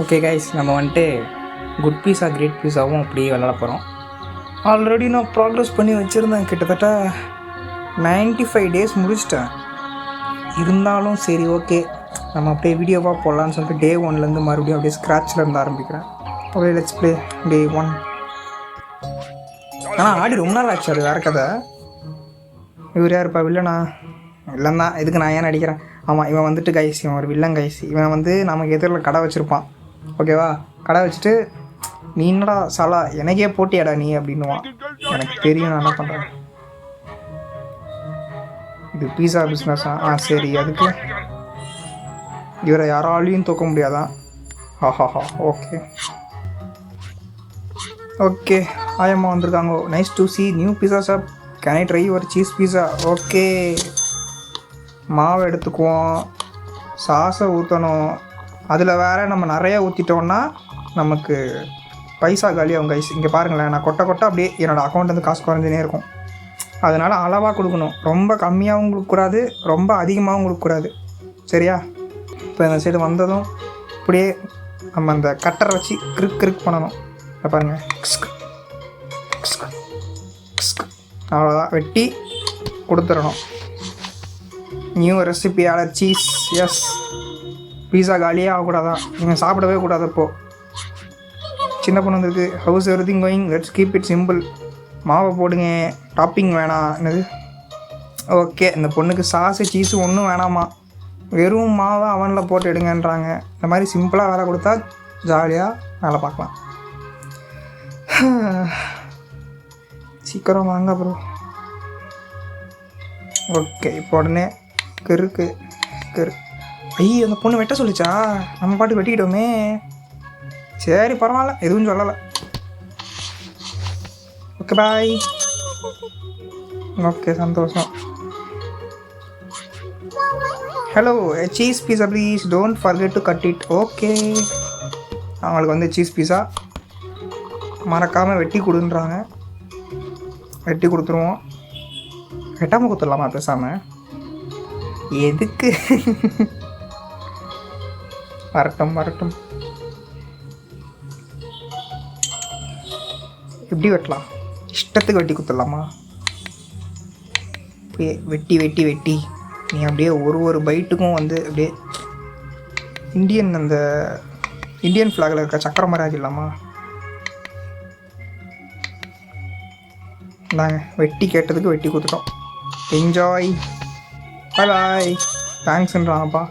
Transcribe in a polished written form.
Okay guys, நம்ம வந்துட்டு good பீஸா great பீஸாவும் அப்படியே விளாட போகிறோம். ஆல்ரெடி நான் ப்ராக்ரஸ் பண்ணி வச்சுருந்தேன். கிட்டத்தட்ட 95 days முடிச்சிட்டேன். இருந்தாலும் சரி, ஓகே நம்ம அப்படியே வீடியோவாக போடலான்னு சொல்லிட்டு டே 1லேருந்து மறுபடியும் அப்படியே ஸ்க்ராட்சில் இருந்து ஆரம்பிக்கிறேன். ஓகே, லெட்ஸ் ப்ளே டே 1. ஆனால் ஆடி ரொம்ப நாள் ஆச்சு, அது வேறு கதை. இவர் யாருப்பா? வில்லனா? வில்லன் தான். இதுக்கு நான் ஏன் நடிக்கிறேன்? ஆமாம், இவன் வந்துட்டு கைஸ், இவன் ஒரு வில்லன் கைஸ். இவன் வந்து நமக்கு எதிரில் கடை வச்சுருப்பான். ஓகேவா? கடை வச்சுட்டு, நீ என்னடா சாலா எனக்கே போட்டியாடா நீ அப்படின்னுவான். எனக்கு தெரியும் நான் என்ன பண்ணுறேன். இது பீஸா பிஸ்னஸா? சரி, அதுக்கு இவரை யாராலையும் தூக்க முடியாதான்? ஹாஹாஹா. ஓகே ஓகே, ஆயம்மா வந்திருக்காங்க. Nice to C new pizza shop. Can I try ஒரு சீஸ் பீஸா? ஓகே, மாவை எடுத்துக்குவோம், சாஸை ஊற்றணும். அதில் வேறு நம்ம நிறைய ஊற்றிட்டோன்னா நமக்கு பைசா காலியாகும் கைஸ். இங்கே பாருங்களேன், நான் கொட்டை அப்படியே என்னோடய அக்கௌண்ட் வந்து காசு குறைஞ்சினே இருக்கும். அதனால் அளவாக கொடுக்கணும். ரொம்ப கம்மியாகவும் கொடுக்கக்கூடாது, ரொம்ப அதிகமாகவும் கொடுக்கக்கூடாது. சரியா? இப்போ இந்த சைடு வந்ததும் இப்படியே நம்ம அந்த கட்டரை வச்சு கிறுக் பண்ணணும். இதை பாருங்கள், அவ்வளோதான், வெட்டி கொடுத்துடணும். நியூ ரெசிபி ஆட சீஸ். எஸ், பீஸா காலியே ஆகக்கூடாதான், நீங்கள் சாப்பிடவே கூடாது. அப்போது சின்ன பொண்ணு வந்துருக்கு. House everything going, let's keep it simple. மாவை போடுங்க, டாப்பிங் வேணாம். என்னது? ஓகே, இந்த பொண்ணுக்கு சாஸு சீஸு ஒன்றும் வேணாமா, வெறும் மாவை அவனில் போட்டு எடுங்கன்றாங்க. இந்த மாதிரி சிம்பிளாக வேலை கொடுத்தா ஜாலியாக வேலை பார்க்கலாம். சீக்கிரம் வாங்க ப்ரோ. ஓகே, இப்போ உடனே கரு. ஐயோ, அந்த பொண்ணு வெட்ட சொல்லிச்சா? நம்ம பாட்டு வெட்டிக்கிட்டோமே. சரி, பரவாயில்ல, எதுவும் சொல்லலை. Okay, bye. ஓகே, சந்தோஷம். Hello, cheese pizza please, don't forget to cut it. Okay, அவங்களுக்கு வந்து சீஸ் பீஸா மறக்காமல் வெட்டி கொடுன்றாங்க. வெட்டி கொடுத்துருவோம். வெட்டாமல் கொடுத்துடலாமா பேசாமல்? எதுக்கு? வரட்டும். எப்படி வெட்டலாம்? இஷ்டத்துக்கு வெட்டி கொடுத்துடலாமா? அப்படியே வெட்டி நீ அப்படியே ஒரு பைட்டுக்கும் வந்து அப்படியே அந்த இந்தியன் ஃப்ளாகில் இருக்க சக்கரை மாதிரி ஆகிடலாமா? நாங்கள் வெட்டி கேட்டதுக்கு வெட்டி கொடுத்துட்டோம். என்ஜாய், பாய். தேங்க்ஸ்ன்றாங்கப்பா.